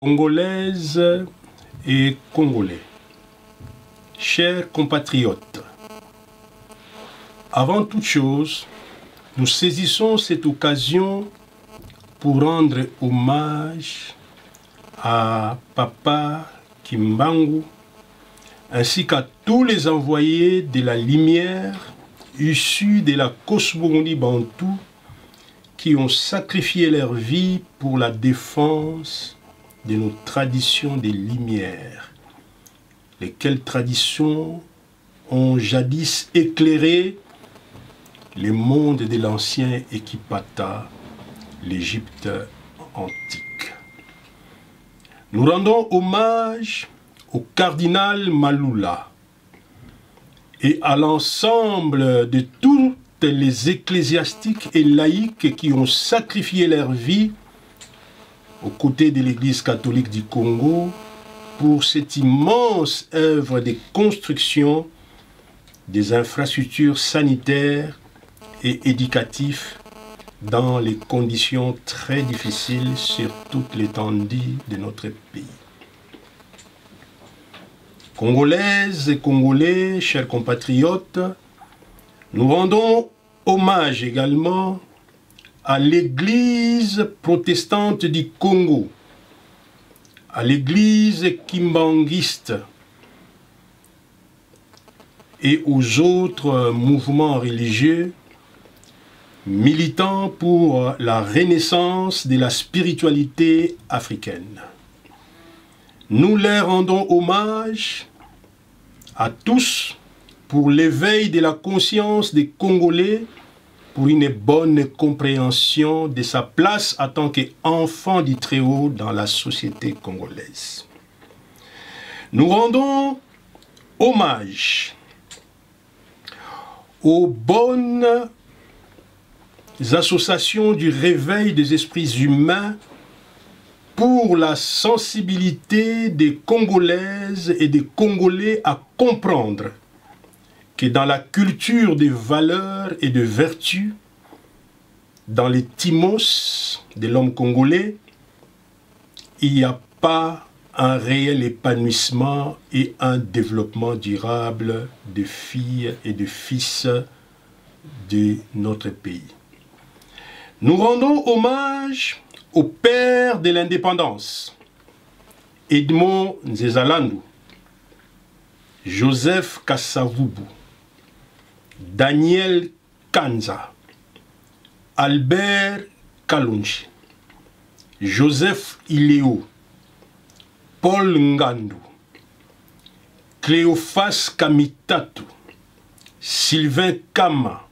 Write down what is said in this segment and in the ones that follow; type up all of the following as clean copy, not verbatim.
Congolaises et Congolais, chers compatriotes, avant toute chose, nous saisissons cette occasion pour rendre hommage à Papa Kimbangu ainsi qu'à tous les envoyés de la lumière issus de la cosmogonie bantoue qui ont sacrifié leur vie pour la défense de nos traditions des Lumières, lesquelles traditions ont jadis éclairé le monde de l'ancien Équipata, l'Égypte antique. Nous rendons hommage au cardinal Maloula et à l'ensemble de toutes les ecclésiastiques et laïcs qui ont sacrifié leur vie aux côtés de l'Église catholique du Congo pour cette immense œuvre de construction des infrastructures sanitaires et éducatives dans les conditions très difficiles sur toute l'étendue de notre pays. Congolaises et Congolais, chers compatriotes, nous rendons hommage également à l'Église protestante du Congo, à l'Église kimbanguiste et aux autres mouvements religieux militant pour la renaissance de la spiritualité africaine. Nous leur rendons hommage à tous pour l'éveil de la conscience des Congolais, pour une bonne compréhension de sa place en tant qu'enfant du Très-Haut dans la société congolaise. Nous rendons hommage aux bonnes associations du réveil des esprits humains pour la sensibilité des Congolaises et des Congolais à comprendre que dans la culture des valeurs et de vertus, dans les timos de l'homme congolais, il n'y a pas un réel épanouissement et un développement durable de filles et de fils de notre pays. Nous rendons hommage au père de l'indépendance, Edmond Nzezalandou, Joseph Kassavubu, Daniel Kanza, Albert Kalonji, Joseph Iléo, Paul Ngandou, Cléophas Kamitatu, Sylvain Kama,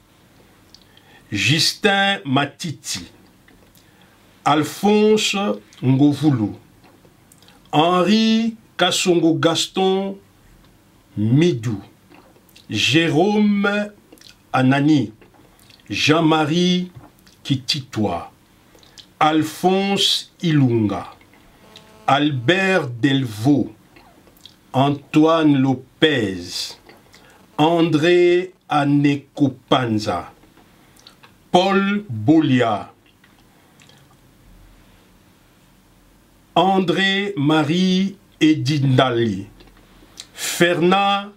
Justin Matiti, Alphonse Ngovulu, Henri Kassongo Gaston Midou, Jérôme Anani, Jean-Marie Kititoa, Alphonse Ilunga, Albert Delvaux, Antoine Lopez, André Anekopanza, Paul Bolia, André-Marie Edindali, Fernand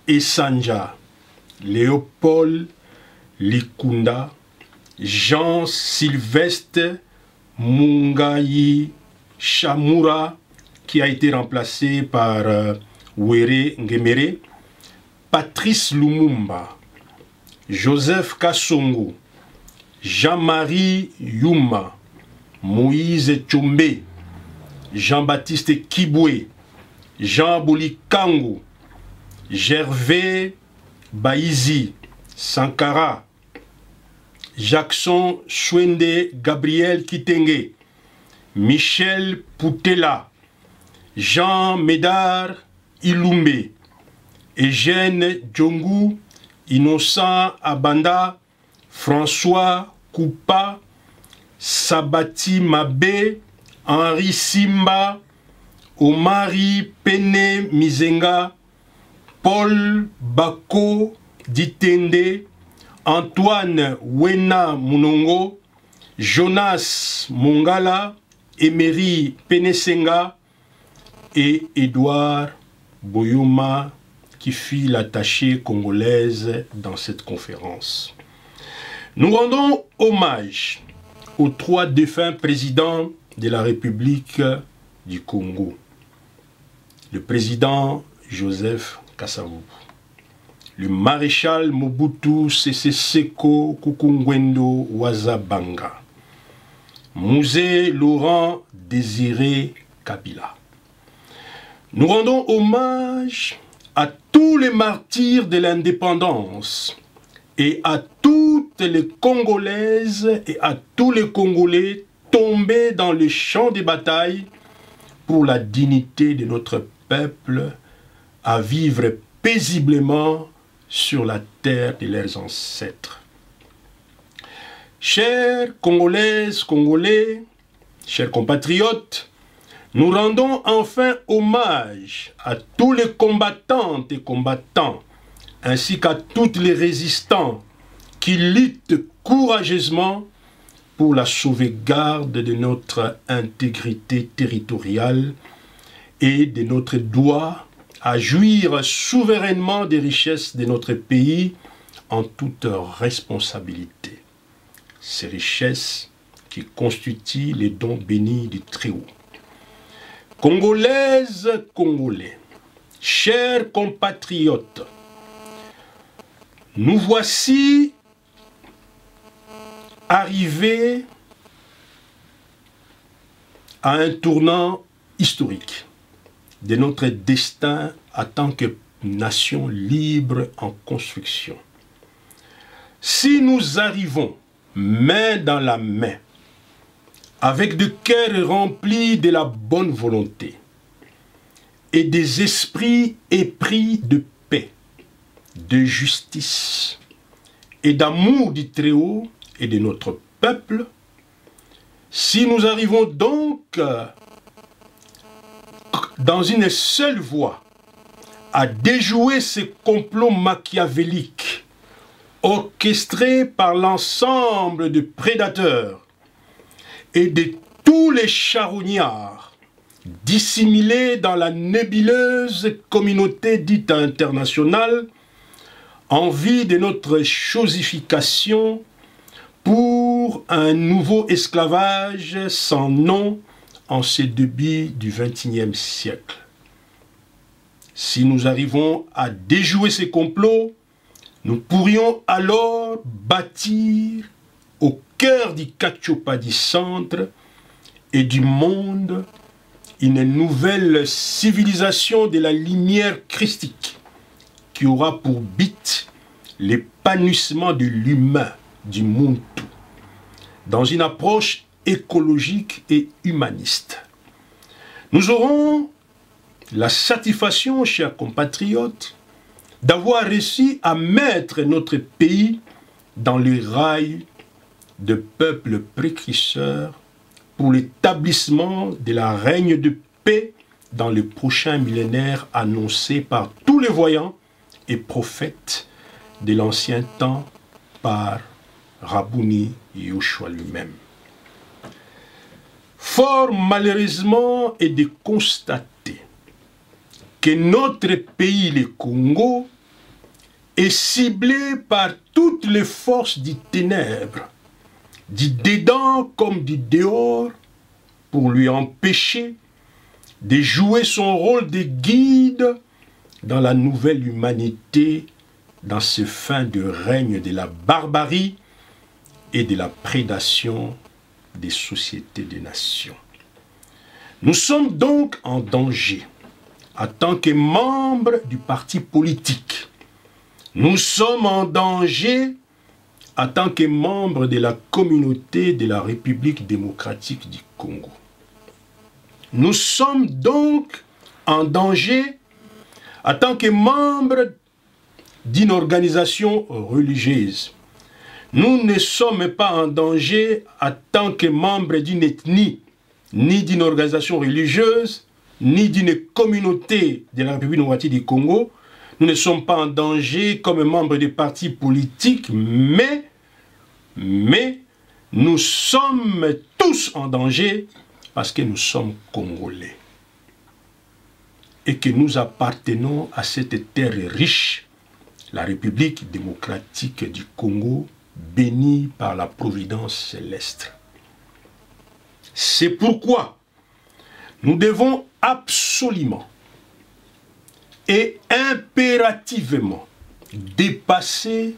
Essanja, Léopold Likunda, Jean-Sylvestre Mungayi Chamura, qui a été remplacé par Were Ngemere, Patrice Lumumba, Joseph Kassongo, Jean-Marie Yuma, Moïse Tchombe, Jean-Baptiste Kiboué, Jean Bolikango, Gervais Baïzi, Sankara, Jackson Chwende Gabriel Kitenge, Michel Poutela, Jean Médard Ilumbe, Eugène Djongu, Innocent Abanda, François Koupa, Sabati Mabé, Henri Simba, Omari Pene Mizenga, Paul Bako Ditende, Antoine Wena Munongo, Jonas Mongala, Emery Penesenga, et Edouard Boyoma, qui fit l'attachée congolaise dans cette conférence. Nous rendons hommage aux 3 défunts présidents de la République du Congo. Le président Joseph Kasavubu, le maréchal Mobutu Sese Seko Kukungwendo Wazabanga, Musée Laurent Désiré Kabila. Nous rendons hommage à tous les martyrs de l'indépendance et à toutes les Congolaises et à tous les Congolais tombés dans le champ des batailles pour la dignité de notre peuple à vivre paisiblement sur la terre de leurs ancêtres. Chers Congolaises, Congolais, chers compatriotes, nous rendons enfin hommage à tous les combattantes et combattants, ainsi qu'à tous les résistants qui luttent courageusement pour la sauvegarde de notre intégrité territoriale et de notre droit à jouir souverainement des richesses de notre pays en toute responsabilité. Ces richesses qui constituent les dons bénis du Très-Haut. Congolaises, Congolais, chers compatriotes, nous voici arrivés à un tournant historique de notre destin en tant que nation libre en construction. Si nous arrivons main dans la main, avec des cœurs remplis de la bonne volonté et des esprits épris de paix, de justice et d'amour du Très-Haut et de notre peuple, si nous arrivons donc dans une seule voie à déjouer ces complots machiavéliques orchestrés par l'ensemble de prédateurs et de tous les charognards dissimulés dans la nébuleuse communauté dite internationale en vue de notre chosification pour un nouveau esclavage sans nom en ces débuts du XXIe siècle. Si nous arrivons à déjouer ces complots, nous pourrions alors bâtir au cœur du Katchopadi centre et du monde une nouvelle civilisation de la lumière christique qui aura pour but l'épanouissement de l'humain, du monde tout, dans une approche écologique et humaniste. Nous aurons la satisfaction, chers compatriotes, d'avoir réussi à mettre notre pays dans les rails de peuples précurseurs pour l'établissement de la règne de paix dans le prochain millénaire annoncé par tous les voyants et prophètes de l'ancien temps par Rabuni Yoshua lui-même. Fort malheureusement est de constater que notre pays, le Congo, est ciblé par toutes les forces du ténèbre, du dedans comme du dehors, pour lui empêcher de jouer son rôle de guide dans la nouvelle humanité, dans ce fin de règne de la barbarie et de la prédation des sociétés des nations. Nous sommes donc en danger en tant que membres du parti politique. Nous sommes en danger en tant que membres de la communauté de la République démocratique du Congo. Nous sommes donc en danger en tant que membres d'une organisation religieuse. Nous ne sommes pas en danger en tant que membres d'une ethnie, ni d'une organisation religieuse, ni d'une communauté de la République démocratique du Congo. Nous ne sommes pas en danger comme membres des partis politiques, mais nous sommes tous en danger parce que nous sommes Congolais. et que nous appartenons à cette terre riche, la République démocratique du Congo, bénie par la providence céleste. C'est pourquoi nous devons absolument et impérativement dépasser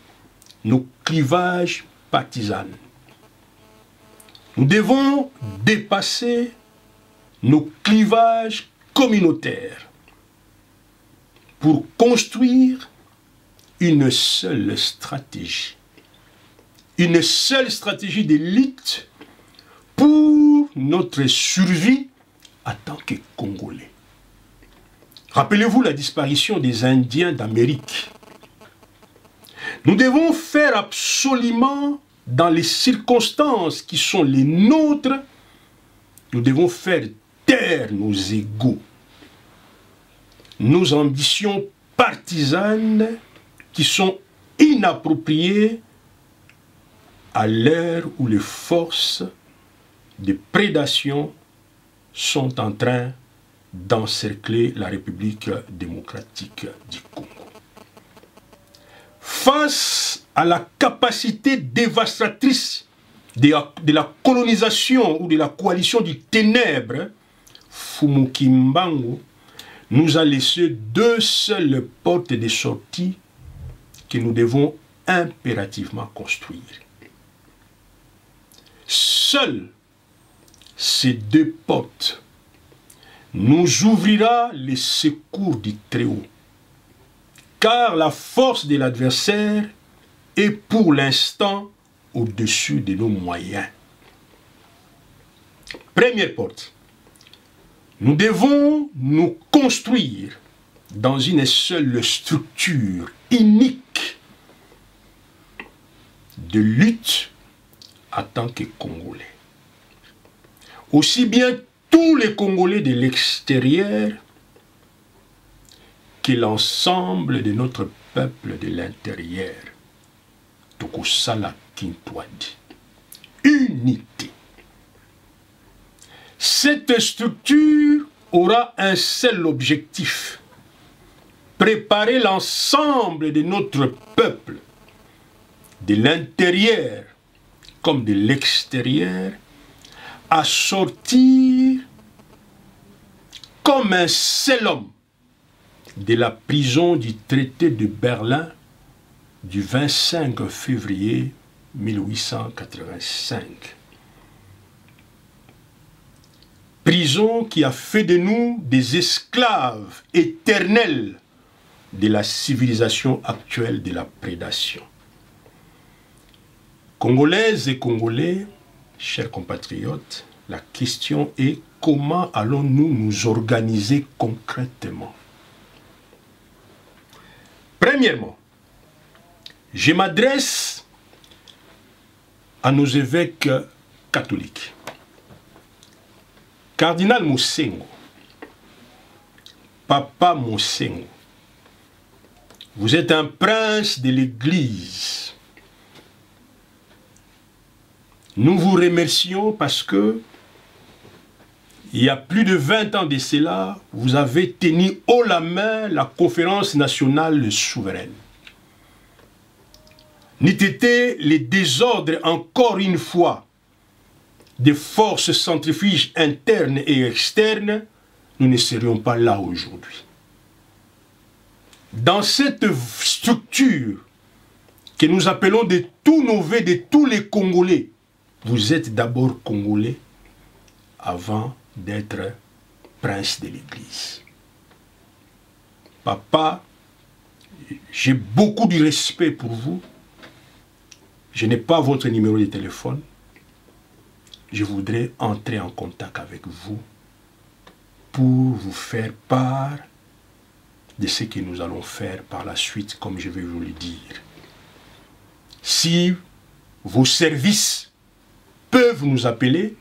nos clivages partisans. Nous devons dépasser nos clivages communautaires pour construire une seule stratégie d'élite pour notre survie en tant que Congolais. Rappelez-vous la disparition des Indiens d'Amérique. Nous devons faire absolument, dans les circonstances qui sont les nôtres, nous devons faire taire nos égos, nos ambitions partisanes qui sont inappropriées à l'heure où les forces de prédation sont en train d'encercler la République démocratique du Congo. Face à la capacité dévastatrice de la colonisation ou de la coalition du ténèbre, Fumukimbangu nous a laissé deux seules portes de sortie que nous devons impérativement construire. Seules ces deux portes nous ouvrira les secours du Très-Haut, car la force de l'adversaire est pour l'instant au-dessus de nos moyens. Première porte, nous devons nous construire dans une seule structure unique de lutte en tant que Congolais. Aussi bien tous les Congolais de l'extérieur que l'ensemble de notre peuple de l'intérieur. Tokosala Kintwadi. Unité. Cette structure aura un seul objectif: préparer l'ensemble de notre peuple, de l'intérieur comme de l'extérieur, à sortir comme un seul homme de la prison du traité de Berlin du 25 février 1885. Prison qui a fait de nous des esclaves éternels de la civilisation actuelle de la prédation. Congolaises et Congolais, chers compatriotes, la question est: comment allons-nous nous organiser concrètement? Premièrement, je m'adresse à nos évêques catholiques. Cardinal Mosengo, Papa Mosengo, vous êtes un prince de l'Église. Nous vous remercions parce que, il y a plus de 20 ans de cela, vous avez tenu haut la main la conférence nationale souveraine. N'eût été les désordres, encore une fois, des forces centrifuges internes et externes, nous ne serions pas là aujourd'hui. Dans cette structure que nous appelons de tous nos vœux, de tous les Congolais, vous êtes d'abord Congolais avant d'être prince de l'Église. Papa, j'ai beaucoup de respect pour vous. Je n'ai pas votre numéro de téléphone. Je voudrais entrer en contact avec vous pour vous faire part de ce que nous allons faire par la suite, comme je vais vous le dire. Si vos services peuvent nous appeler,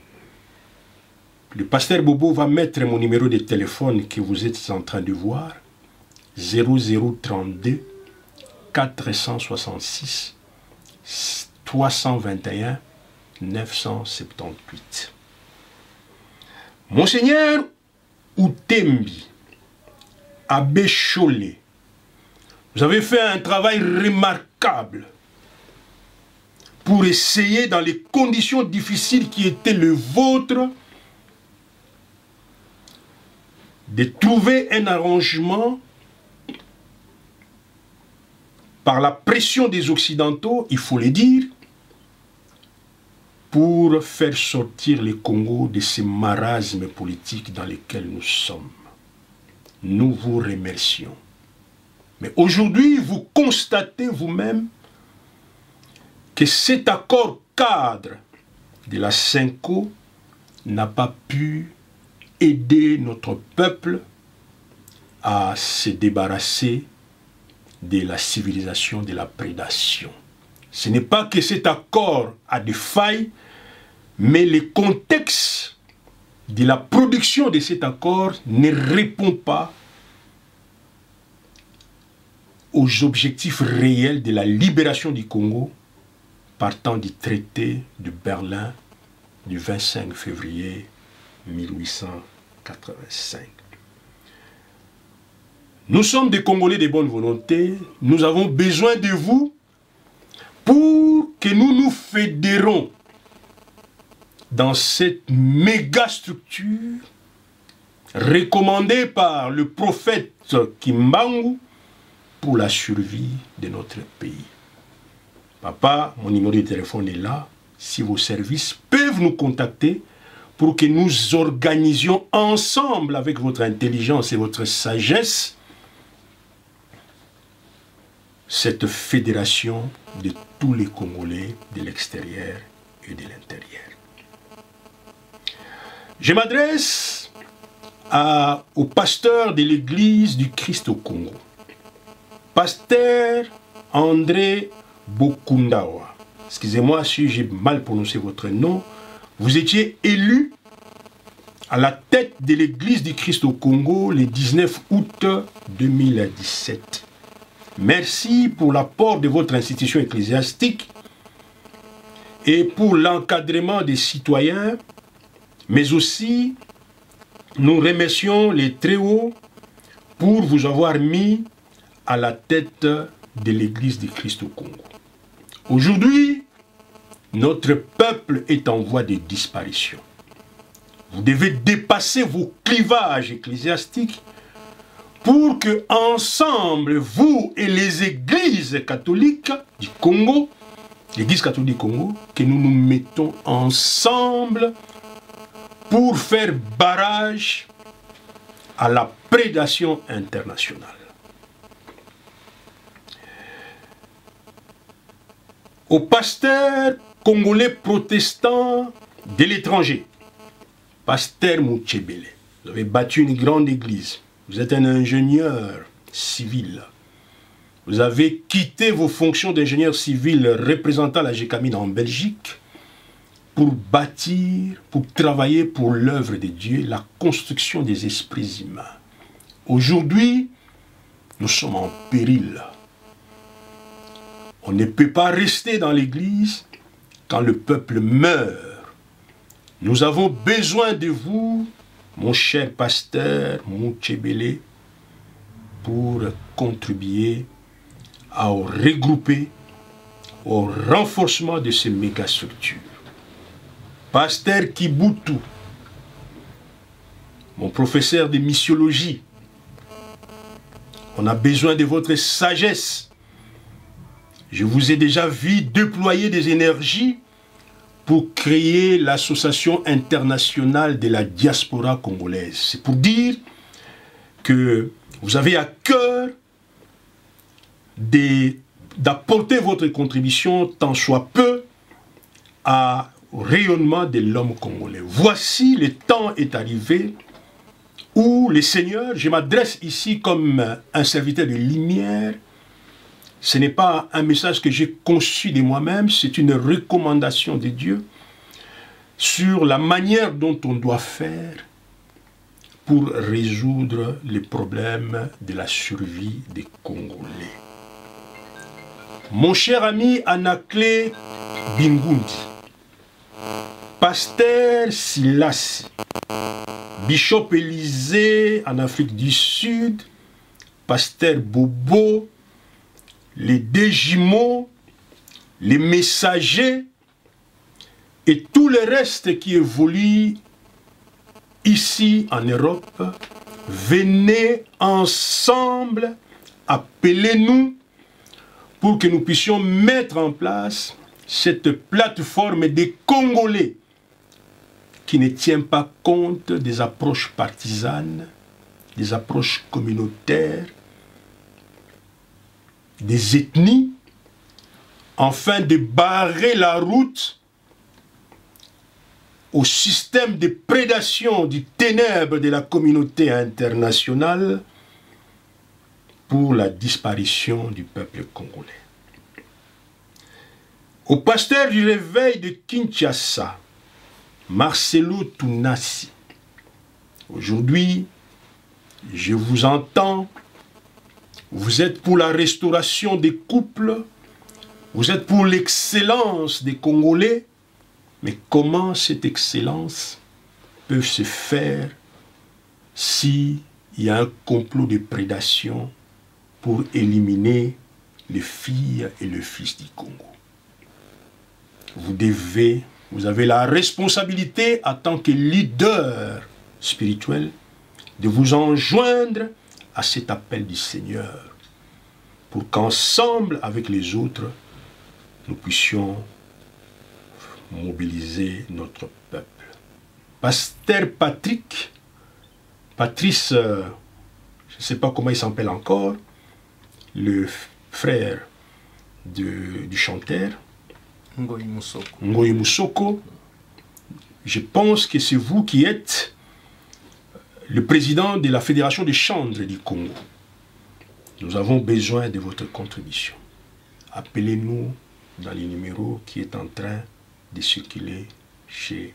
le pasteur Bobo va mettre mon numéro de téléphone que vous êtes en train de voir, 0032 466 321 978. Monseigneur Outembi, Abbé Chollet, vous avez fait un travail remarquable pour essayer, dans les conditions difficiles qui étaient les vôtres, de trouver un arrangement par la pression des Occidentaux, il faut le dire, pour faire sortir le Congo de ces marasmes politiques dans lesquels nous sommes. Nous vous remercions. Mais aujourd'hui, vous constatez vous-même que cet accord cadre de la CENCO n'a pas pu aider notre peuple à se débarrasser de la civilisation, de la prédation. Ce n'est pas que cet accord a des failles, mais le contexte de la production de cet accord ne répond pas aux objectifs réels de la libération du Congo partant du traité de Berlin du 25 février 1885. Nous sommes des Congolais de bonne volonté, nous avons besoin de vous pour que nous nous fédérons dans cette méga structure recommandée par le prophète Kimbangu pour la survie de notre pays. Papa, mon numéro de téléphone est là. Si vos services peuvent nous contacter pour que nous organisions ensemble avec votre intelligence et votre sagesse cette fédération de tous les Congolais de l'extérieur et de l'intérieur. Je m'adresse au pasteur de l'église du Christ au Congo, pasteur André Bokundawa. Excusez-moi si j'ai mal prononcé votre nom. Vous étiez élu à la tête de l'église du Christ au Congo le 19 août 2017. Merci pour l'apport de votre institution ecclésiastique et pour l'encadrement des citoyens, mais aussi nous remercions les Très-Hauts pour vous avoir mis à la tête de l'église du Christ au Congo. Aujourd'hui, notre peuple est en voie de disparition. Vous devez dépasser vos clivages ecclésiastiques pour que, ensemble, vous et les églises catholiques du Congo, l'église catholique du Congo, que nous nous mettons ensemble pour faire barrage à la prédation internationale. Aux pasteurs congolais protestants de l'étranger, pasteur Mouchebele, vous avez battu une grande église. Vous êtes un ingénieur civil. Vous avez quitté vos fonctions d'ingénieur civil représentant la GECAMINE en Belgique pour bâtir, pour travailler pour l'œuvre de Dieu, la construction des esprits humains. Aujourd'hui, nous sommes en péril. On ne peut pas rester dans l'église quand le peuple meurt. Nous avons besoin de vous, mon cher pasteur Mouchebele, pour contribuer à regrouper, au renforcement de ces mégastructures. Pasteur Kibutu, mon professeur de missiologie, on a besoin de votre sagesse. Je vous ai déjà vu déployer des énergies pour créer l'Association internationale de la diaspora congolaise. C'est pour dire que vous avez à cœur d'apporter votre contribution, tant soit peu, au rayonnement de l'homme congolais. Voici, le temps est arrivé où le Seigneur, je m'adresse ici comme un serviteur de lumière. Ce n'est pas un message que j'ai conçu de moi-même, c'est une recommandation de Dieu sur la manière dont on doit faire pour résoudre les problèmes de la survie des Congolais. Mon cher ami Anaclé Bingundi, pasteur Silas, Bishop Élysée en Afrique du Sud, pasteur Bobo, les Déjimo, les messagers et tout le reste qui évolue ici en Europe, venez ensemble, appelez-nous pour que nous puissions mettre en place cette plateforme des Congolais qui ne tient pas compte des approches partisanes, des approches communautaires, des ethnies, afin de barrer la route au système de prédation du ténèbre de la communauté internationale pour la disparition du peuple congolais. Au pasteur du réveil de Kinshasa, Marcelo Tounassi, aujourd'hui, je vous entends, vous êtes pour la restauration des couples, vous êtes pour l'excellence des Congolais, mais comment cette excellence peut se faire s'il y a un complot de prédation pour éliminer les filles et les fils du Congo? Vous avez la responsabilité en tant que leader spirituel de vous enjoindre à cet appel du Seigneur pour qu'ensemble avec les autres, nous puissions mobiliser notre peuple. Pasteur Patrice, je ne sais pas comment il s'appelle encore, le frère du chanteur, Ngoyi Moussoko, je pense que c'est vous qui êtes le président de la Fédération des chantres du Congo. Nous avons besoin de votre contribution. Appelez-nous dans les numéros qui est en train de circuler chez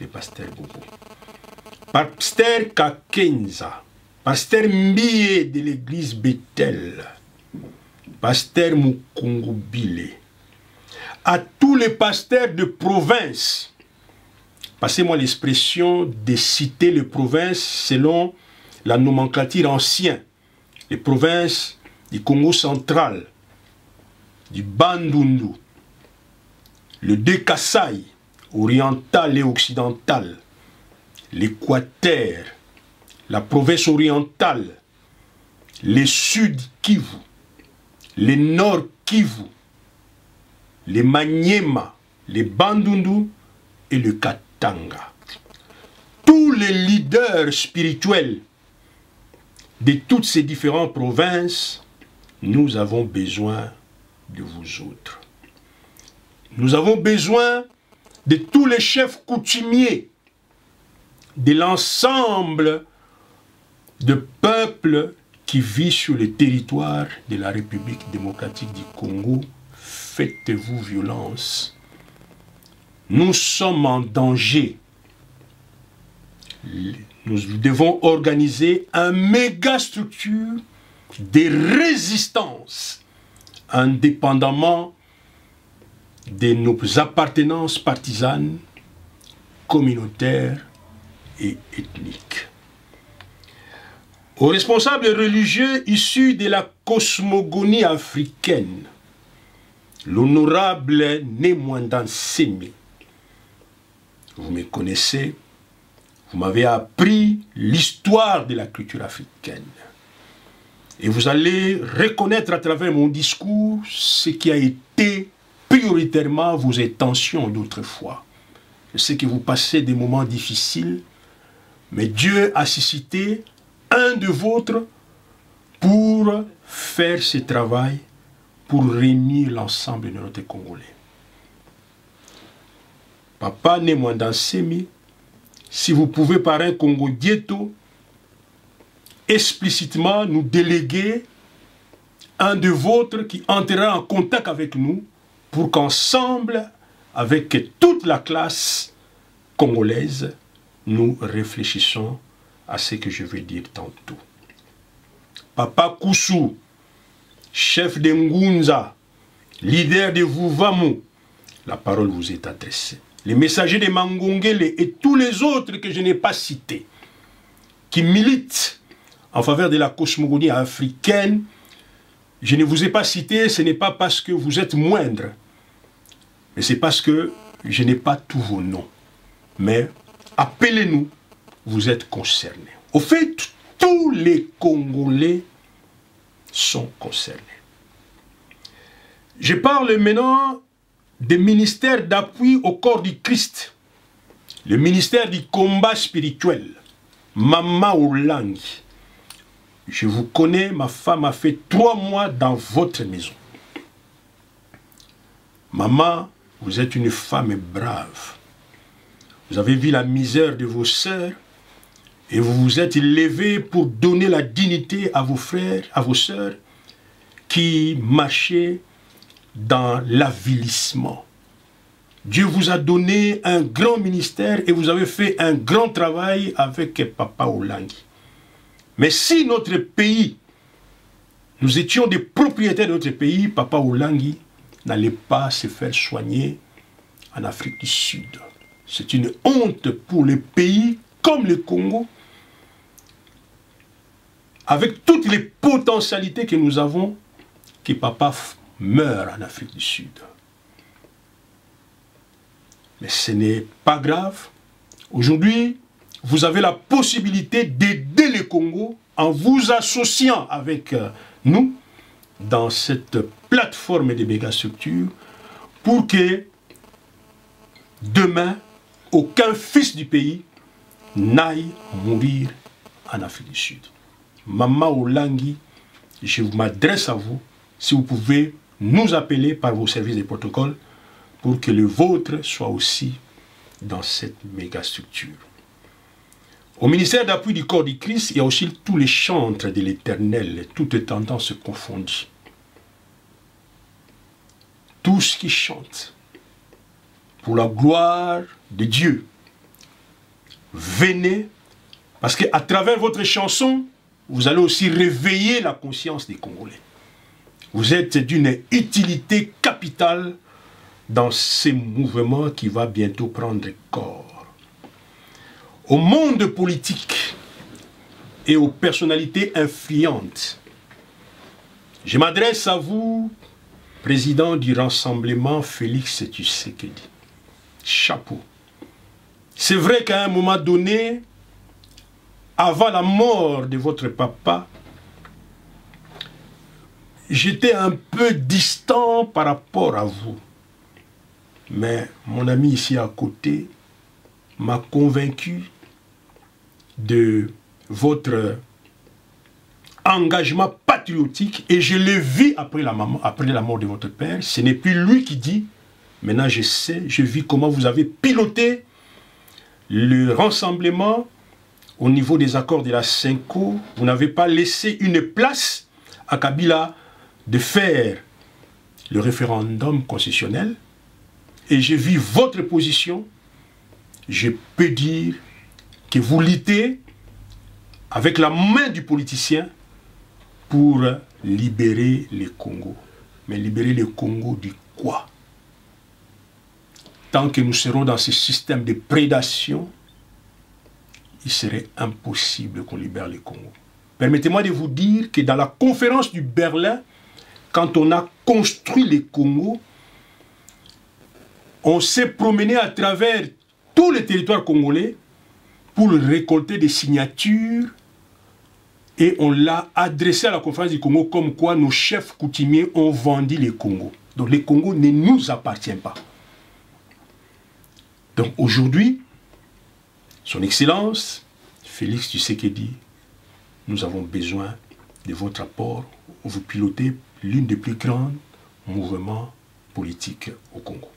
le pasteur Bobo. Pasteur Kakenza, pasteur Mbie de l'église Bethel, pasteur Mukungubile, à tous les pasteurs de province, passez-moi l'expression de citer les provinces selon la nomenclature ancienne, les provinces du Congo central, du Bandundu, le Kasaï, oriental et occidental, l'Équateur, la province orientale, les Sud Kivu, les Nord Kivu, les Maniema, les Bandundu et le Katanga. Tous les leaders spirituels de toutes ces différentes provinces, nous avons besoin de vous autres. Nous avons besoin de tous les chefs coutumiers, de l'ensemble de peuples qui vivent sur le territoire de la République démocratique du Congo. Faites-vous violence. Nous sommes en danger. Nous devons organiser un méga structure de résistance, indépendamment de nos appartenances partisanes, communautaires et ethniques. Aux responsables religieux issus de la cosmogonie africaine, l'honorable Némouandan Semi, vous me connaissez, vous m'avez appris l'histoire de la culture africaine. Et vous allez reconnaître à travers mon discours ce qui a été prioritairement vos intentions d'autrefois. Je sais que vous passez des moments difficiles, mais Dieu a suscité un de vôtres pour faire ce travail, pour réunir l'ensemble de notre Congolais. Papa Némouandan Semi, si vous pouvez par un Congo Dieto, explicitement nous déléguer un de vôtres qui entrera en contact avec nous pour qu'ensemble, avec toute la classe congolaise, nous réfléchissons à ce que je vais dire tantôt. Papa Koussou, chef de Ngunza, leader de Vouvamu, la parole vous est adressée. Les messagers de Mangongele et tous les autres que je n'ai pas cités, qui militent en faveur de la cosmogonie africaine. Je ne vous ai pas cité, ce n'est pas parce que vous êtes moindre, mais c'est parce que je n'ai pas tous vos noms. Mais appelez-nous, vous êtes concernés. Au fait, tous les Congolais sont concernés. Je parle maintenant des ministères d'appui au corps du Christ, le ministère du combat spirituel, Mama Olangi. Je vous connais, ma femme a fait 3 mois dans votre maison. Maman, vous êtes une femme brave. Vous avez vu la misère de vos sœurs et vous vous êtes levés pour donner la dignité à vos frères, à vos sœurs qui marchaient dans l'avilissement. Dieu vous a donné un grand ministère et vous avez fait un grand travail avec Papa Olangi. Mais si notre pays, nous étions des propriétaires de notre pays, Papa Olangi n'allait pas se faire soigner en Afrique du Sud. C'est une honte pour le pays comme le Congo, avec toutes les potentialités que nous avons, que Papa meurt en Afrique du Sud. Mais ce n'est pas grave. Aujourd'hui, vous avez la possibilité d'aider le Congo en vous associant avec nous dans cette plateforme de mégastructures pour que demain, aucun fils du pays n'aille mourir en Afrique du Sud. Mama Olangi, je m'adresse à vous, si vous pouvez nous appeler par vos services de protocole pour que le vôtre soit aussi dans cette mégastructure. Au ministère d'appui du corps du Christ, il y a aussi tous les chantres de l'Éternel, toutes tendances confondues. Tous qui chantent pour la gloire de Dieu. Venez, parce qu'à travers votre chanson, vous allez aussi réveiller la conscience des Congolais. Vous êtes d'une utilité capitale dans ces mouvements qui va bientôt prendre corps. Au monde politique et aux personnalités influentes, je m'adresse à vous, président du Rassemblement Félix Tshisekedi. Chapeau. C'est vrai qu'à un moment donné, avant la mort de votre papa, j'étais un peu distant par rapport à vous. Mais mon ami ici à côté m'a convaincu de votre engagement patriotique et je l'ai vu après la mort de votre père. Ce n'est plus lui qui dit, maintenant je sais, je vis comment vous avez piloté le rassemblement au niveau des accords de la Cinco. Vous n'avez pas laissé une place à Kabila de faire le référendum constitutionnel et j'ai vu votre position. Je peux dire que vous luttez avec la main du politicien pour libérer le Congo. Mais libérer le Congo du quoi? Tant que nous serons dans ce système de prédation, il serait impossible qu'on libère le Congo. Permettez-moi de vous dire que dans la conférence du Berlin, quand on a construit le Congo, on s'est promené à travers tout le territoire congolais pour récolter des signatures et on l'a adressé à la conférence du Congo comme quoi nos chefs coutumiers ont vendu le Congo. Donc le Congo ne nous appartient pas. Donc aujourd'hui, Son Excellence, Félix Tshisekedi, nous avons besoin de votre apport où vous pilotez l'une des plus grands mouvements politiques au Congo.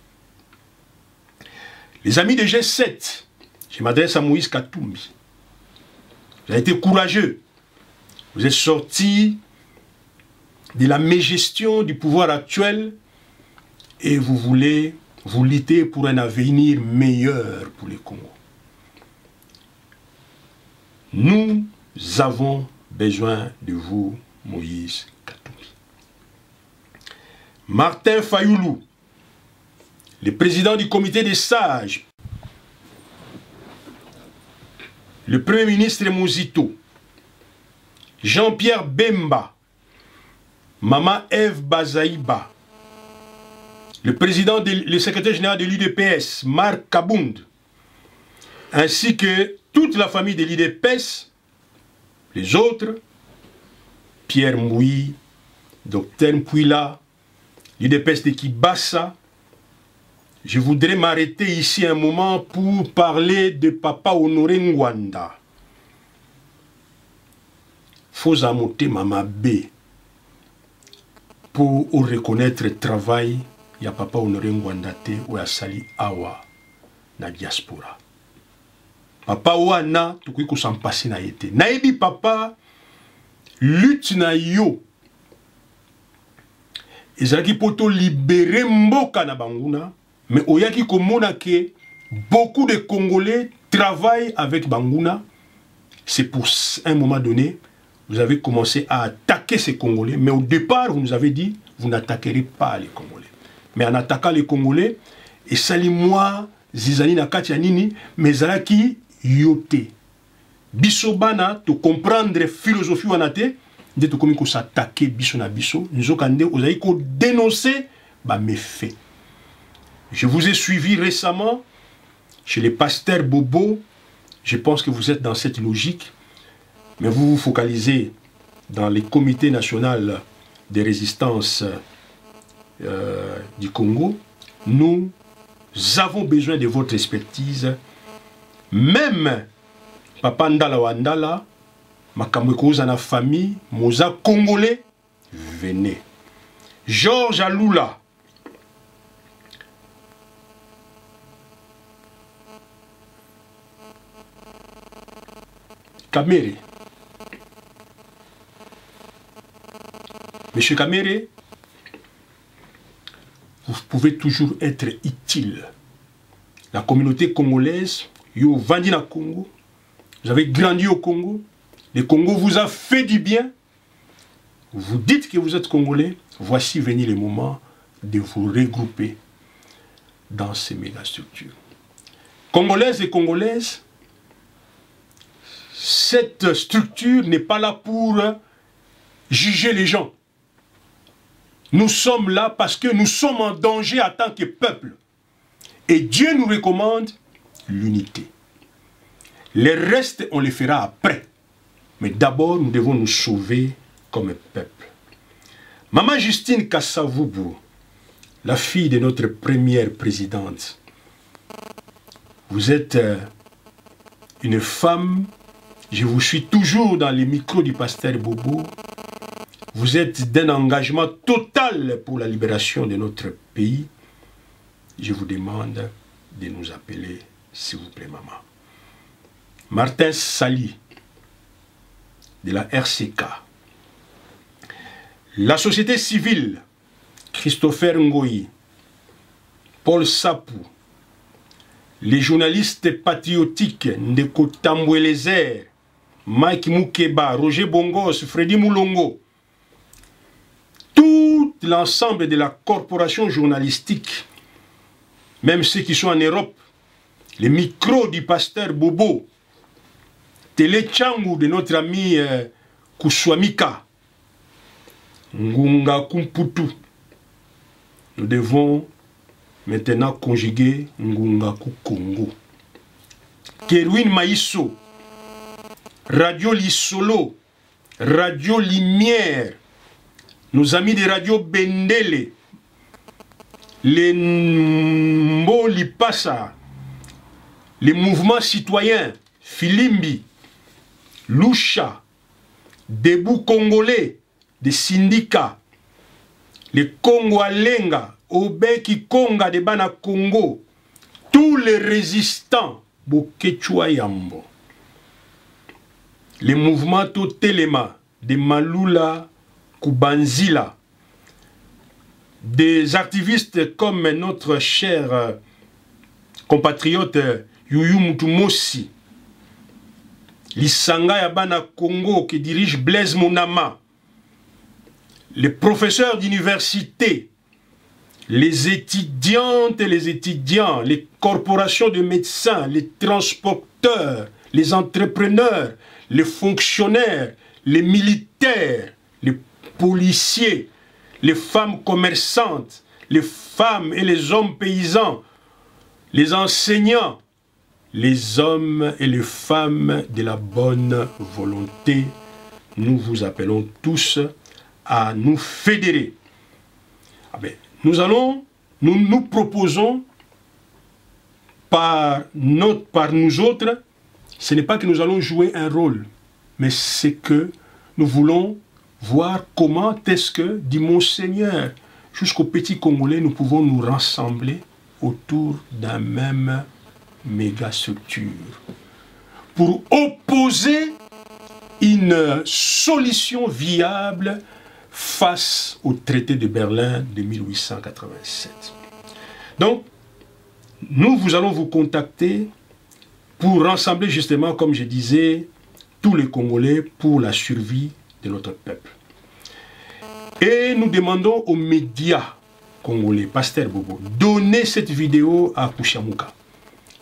Les amis de G7, je m'adresse à Moïse Katumbi. Vous avez été courageux. Vous êtes sortis de la mégestion du pouvoir actuel et vous voulez vous lutter pour un avenir meilleur pour le Congo. Nous avons besoin de vous, Moïse Katumbi. Martin Fayoulou, le président du comité des sages, le premier ministre Muzito, Jean-Pierre Bemba, Maman Ève Bazaïba, le secrétaire général de l'UDPS, Marc Kabound, ainsi que toute la famille de l'UDPS, les autres, Pierre Mouy, Dr Mpouila, l'UDPS de Kibassa. Je voudrais m'arrêter ici un moment pour parler de Papa Honoré Ngwanda. Faut amoter Mama B pour reconnaître le travail il y a Papa Honoré Ngwanda te ou ya sali awa na diaspora. Papa wana tukui ko sampasi na yete. Naibi papa lutte na yo. Ezaki poto libérer mboka na banguna, mais oyaki komona ke beaucoup de Congolais travaillent avec banguna. C'est pour un moment donné vous avez commencé à attaquer ces Congolais, mais au départ, vous nous avez dit, vous n'attaquerez pas les Congolais. Mais en attaquant les Congolais, et sali-moi, zizani na kati ya nini, mais zalaki yote. Bisobana, to comprendre philosophie wanate, de to komi ko s'attaquer biso na biso, nous okande, vous avez ko dénoncer, bah méfait. Je vous ai suivi récemment, chez les pasteurs Bobo, je pense que vous êtes dans cette logique, mais vous vous focalisez dans les comités nationaux de résistance du Congo. Nous avons besoin de votre expertise. Même Papa Ndala Wandala, Makamweko na famille, Moza Congolais, venez. Georges Aloula, Kamere. Monsieur Kamere, vous pouvez toujours être utile. La communauté congolaise, yo vandi na Congo, vous avez grandi au Congo, le Congo vous a fait du bien, vous dites que vous êtes Congolais, voici venir le moment de vous regrouper dans ces mégastructures. Congolaises et Congolaises, cette structure n'est pas là pour juger les gens. Nous sommes là parce que nous sommes en danger en tant que peuple. Et Dieu nous recommande l'unité. Les restes, on les fera après. Mais d'abord, nous devons nous sauver comme peuple. Maman Justine Kassavubu, la fille de notre première présidente, vous êtes une femme, je vous suis toujours dans les micros du pasteur Bobo. Vous êtes d'un engagement total pour la libération de notre pays. Je vous demande de nous appeler, s'il vous plaît, maman. Martin Sali, de la RCK. La société civile, Christopher Ngoyi, Paul Sapou, les journalistes patriotiques, Ndeko Tambouelezer, Mike Moukeba, Roger Bongos, Freddy Moulongo, tout l'ensemble de la corporation journalistique, même ceux qui sont en Europe, les micros du pasteur Bobo, Télé Tchangou de notre ami Kouswamika, Ngunga Kumputu. Nous devons maintenant conjuguer Ngunga Kongo. Kerwin Maïsso, Radio Lissolo, Radio Lumière, nos amis de Radio Bendele, les Mbolipassa, les mouvements citoyens, Filimbi, Loucha, Debout Congolais, des syndicats, les Congo Alenga, Obeki Konga de Bana Congo, tous les résistants, Bokechua Yambo, les mouvements Totelema, de Malula, Kubanzila, des activistes comme notre cher compatriote Yuyu Mutumossi, l'Isanga Yabana Congo qui dirige Blaise Monama, les professeurs d'université, les étudiantes et les étudiants, les corporations de médecins, les transporteurs, les entrepreneurs, les fonctionnaires, les militaires, les policiers, les femmes commerçantes, les femmes et les hommes paysans, les enseignants, les hommes et les femmes de la bonne volonté, nous vous appelons tous à nous fédérer. Ah ben, nous proposons par nous autres, ce n'est pas que nous allons jouer un rôle, mais c'est que nous voulons voir comment est-ce que, dit Monseigneur, jusqu'au petit Congolais, nous pouvons nous rassembler autour d'un même mégastructure pour opposer une solution viable face au traité de Berlin de 1887. Donc, nous allons vous contacter pour rassembler justement, comme je disais, tous les Congolais pour la survie de notre peuple. Et nous demandons aux médias congolais, Pasteur Bobo, donnez cette vidéo à Kushamuka.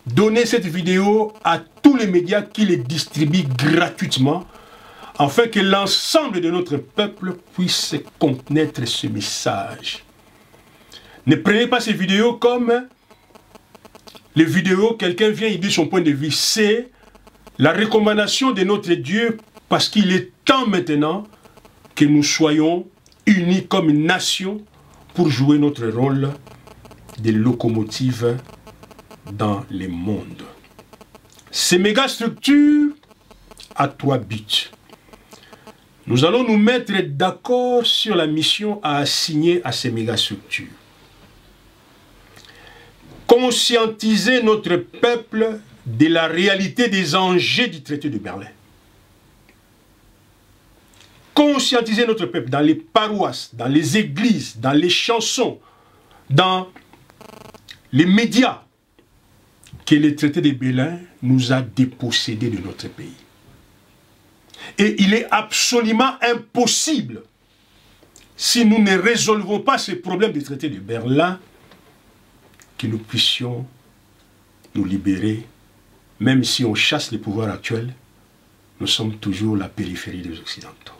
Donnez cette vidéo à tous les médias qui les distribuent gratuitement, afin que l'ensemble de notre peuple puisse connaître ce message. Ne prenez pas ces vidéos comme les vidéos, quelqu'un vient et dit son point de vue. C'est la recommandation de notre Dieu, parce qu'il est temps maintenant que nous soyons unis comme une nation pour jouer notre rôle de locomotive dans les mondes. Ces mégastructures à 3 buts. Nous allons nous mettre d'accord sur la mission à assigner à ces mégastructures. Conscientiser notre peuple de la réalité des enjeux du traité de Berlin. Conscientiser notre peuple dans les paroisses, dans les églises, dans les chansons, dans les médias, que le traité de Berlin nous a dépossédés de notre pays. Et il est absolument impossible, si nous ne résolvons pas ce problème du traité de Berlin, que nous puissions nous libérer, même si on chasse les pouvoirs actuels, nous sommes toujours la périphérie des Occidentaux.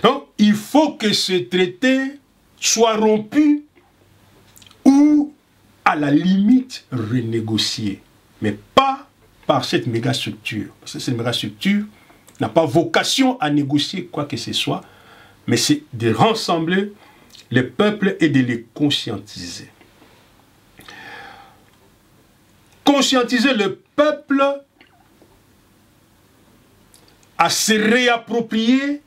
Donc, il faut que ce traité soit rompu ou, à la limite, renégocié, mais pas par cette mégastructure. Parce que cette mégastructure n'a pas vocation à négocier quoi que ce soit, mais c'est de rassembler les peuples et de les conscientiser. Conscientiser le peuple à se réapproprier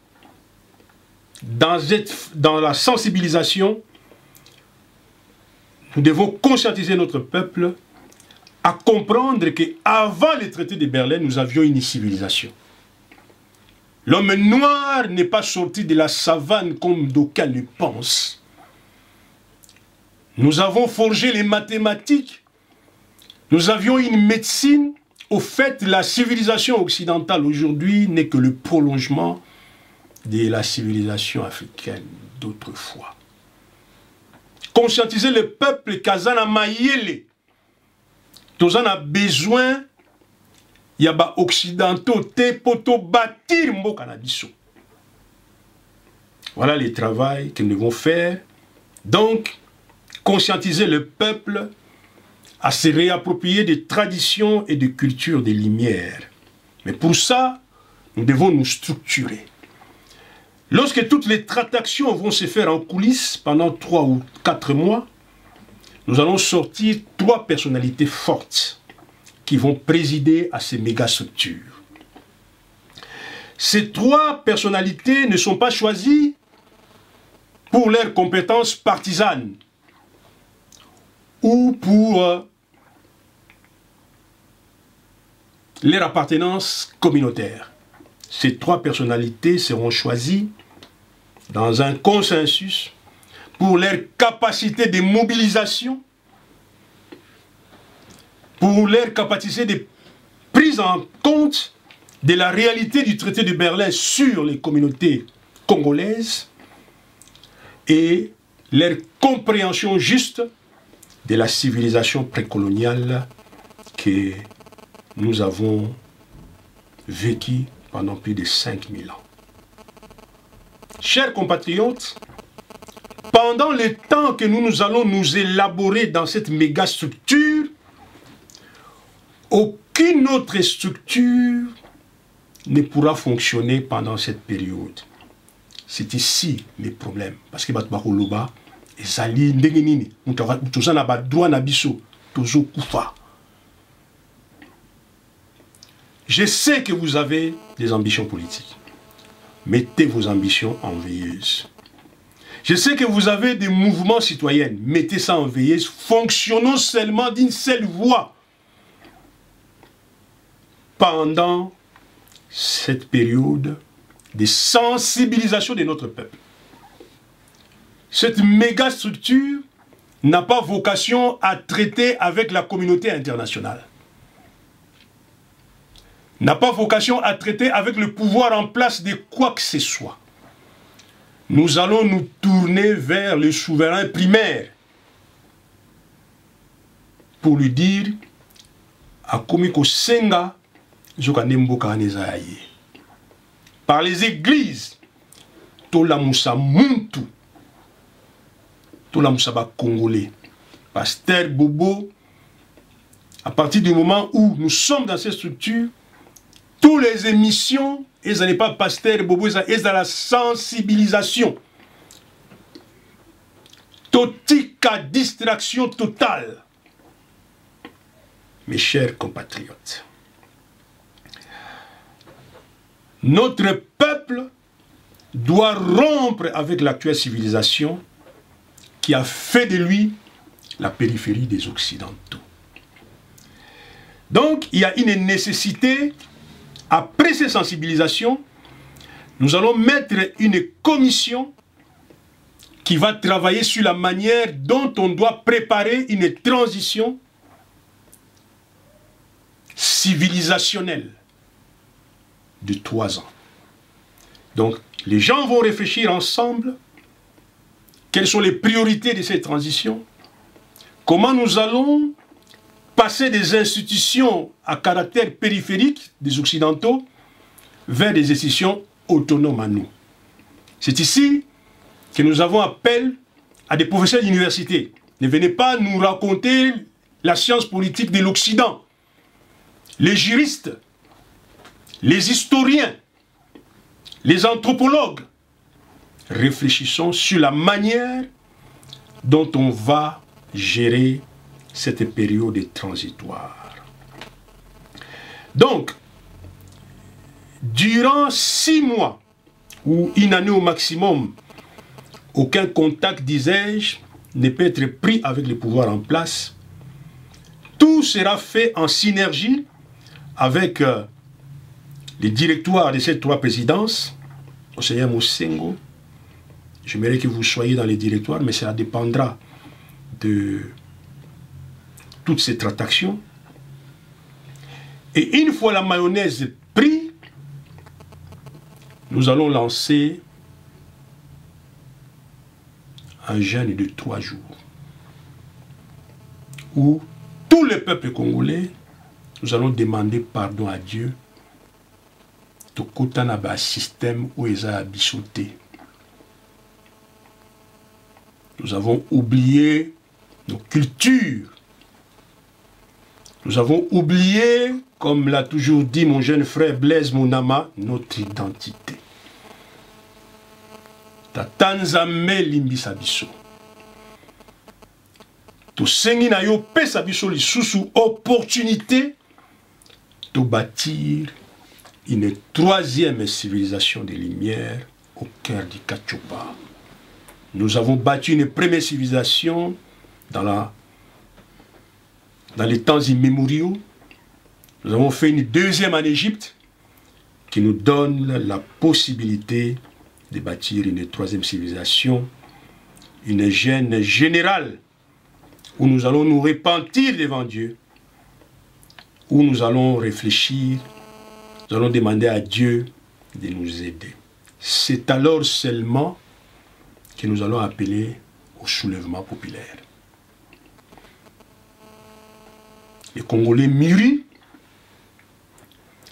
dans la sensibilisation. Nous devons conscientiser notre peuple à comprendre qu'avant le traité de Berlin, nous avions une civilisation. L'homme noir n'est pas sorti de la savane comme d'aucuns le pensent. Nous avons forgé les mathématiques. Nous avions une médecine. Au fait, la civilisation occidentale aujourd'hui n'est que le prolongement de la civilisation africaine d'autrefois. Conscientiser le peuple Kazana Mayele. Tous en a besoin. Yaba occidentaux te poto bâtir mboka na biso. Voilà le travail que nous devons faire. Donc, conscientiser le peuple à se réapproprier des traditions et des cultures des Lumières. Mais pour ça, nous devons nous structurer. Lorsque toutes les tractations vont se faire en coulisses pendant 3 ou 4 mois, nous allons sortir 3 personnalités fortes qui vont présider à ces mégastructures. Ces 3 personnalités ne sont pas choisies pour leurs compétences partisanes ou pour leur appartenance communautaire. Ces 3 personnalités seront choisies dans un consensus pour leur capacité de mobilisation, pour leur capacité de prise en compte de la réalité du traité de Berlin sur les communautés congolaises et leur compréhension juste de la civilisation précoloniale que nous avons vécue pendant plus de 5000 ans. chers compatriotes, pendant le temps que nous allons nous élaborer dans cette méga structure, aucune autre structure ne pourra fonctionner pendant cette période. C'est ici les problèmes. Parce que Batbakoloba, ezali ndenge nini, toza na ba droit na biso, tozo kufa. Je sais que vous avez des ambitions politiques. Mettez vos ambitions en veilleuse. Je sais que vous avez des mouvements citoyens. Mettez ça en veilleuse. Fonctionnons seulement d'une seule voix. Pendant cette période de sensibilisation de notre peuple. Cette méga structure n'a pas vocation à traiter avec la communauté internationale. N'a pas vocation à traiter avec le pouvoir en place de quoi que ce soit. Nous allons nous tourner vers le souverain primaire pour lui dire Akomiko Senga Zokanemboka Nezaye. Par les églises, Tola Moussa Muntu, Tola Moussa Ba Congolais, Pasteur Bobo, à partir du moment où nous sommes dans cette structure, toutes les émissions, ils n'allaient pas Pasteur Bobo, ils dans la sensibilisation. Totika distraction totale. Mes chers compatriotes, notre peuple doit rompre avec l'actuelle civilisation qui a fait de lui la périphérie des Occidentaux. Donc, il y a une nécessité, après ces sensibilisations, nous allons mettre une commission qui va travailler sur la manière dont on doit préparer une transition civilisationnelle de 3 ans. Donc, les gens vont réfléchir ensemble quelles sont les priorités de cette transition, comment nous allons passer des institutions à caractère périphérique des Occidentaux vers des institutions autonomes à nous. C'est ici que nous avons appel à des professeurs d'université. Ne venez pas nous raconter la science politique de l'Occident. Les juristes, les historiens, les anthropologues, réfléchissons sur la manière dont on va gérer cette période transitoire. Donc, durant 6 mois, ou une année au maximum, aucun contact, disais-je, ne peut être pris avec le pouvoir en place. Tout sera fait en synergie avec les directoires de ces 3 présidences. Conseiller Moussengo, j'aimerais que vous soyez dans les directoires, mais ça dépendra de toute cette attraction. Et une fois la mayonnaise prise, nous allons lancer un jeûne de 3 jours où tout le peuple congolais, nous allons demander pardon à Dieu de côté un système où ils ont bichoté. Nous avons oublié nos cultures. Nous avons oublié, comme l'a toujours dit mon jeune frère Blaise Mounama, notre identité. Tatanzame limbisa biso. To sengi na yo pesa biso li sous opportunité de bâtir une 3e civilisation des Lumières au cœur du Kachupa. Nous avons bâti une première civilisation dans les temps immémoriaux. Nous avons fait une 2e en Égypte qui nous donne la possibilité de bâtir une 3e civilisation, une gêne générale où nous allons nous repentir devant Dieu, où nous allons réfléchir, nous allons demander à Dieu de nous aider. C'est alors seulement que nous allons appeler au soulèvement populaire. Les Congolais mûris,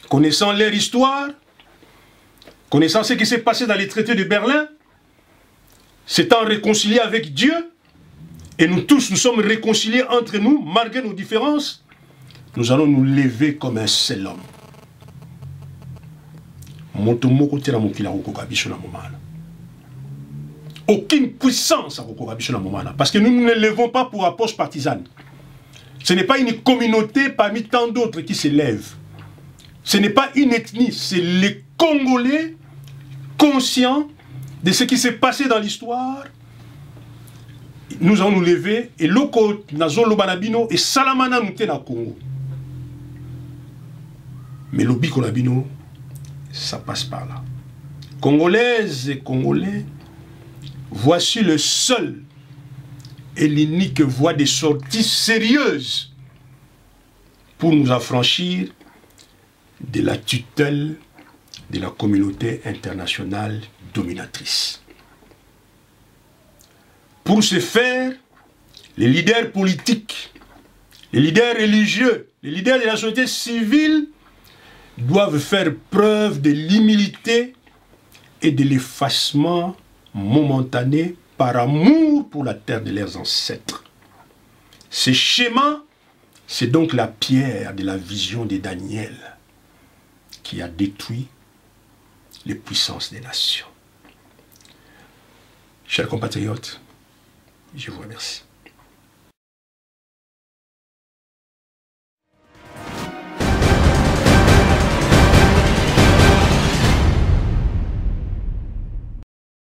connaissant leur histoire, connaissant ce qui s'est passé dans les traités de Berlin, s'étant réconcilié avec Dieu, et nous tous, nous sommes réconciliés entre nous, malgré nos différences, nous allons nous lever comme un seul homme. Aucune puissance parce que nous ne levons pas pour approche partisane. Ce n'est pas une communauté parmi tant d'autres qui se lèvent. Ce n'est pas une ethnie, c'est les Congolais conscients de ce qui s'est passé dans l'histoire. Nous allons nous lever et loko nazo lobanabino et salamana nous na Congo. Mais l'obiko labino, ça passe par là. Congolaises et Congolais, voici le seul et l'unique voie de sortie sérieuse pour nous affranchir de la tutelle de la communauté internationale dominatrice. Pour ce faire, les leaders politiques, les leaders religieux, les leaders de la société civile doivent faire preuve de l'humilité et de l'effacement momentané par amour pour la terre de leurs ancêtres. Ce schéma, c'est donc la pierre de la vision de Daniel qui a détruit les puissances des nations. Chers compatriotes, je vous remercie.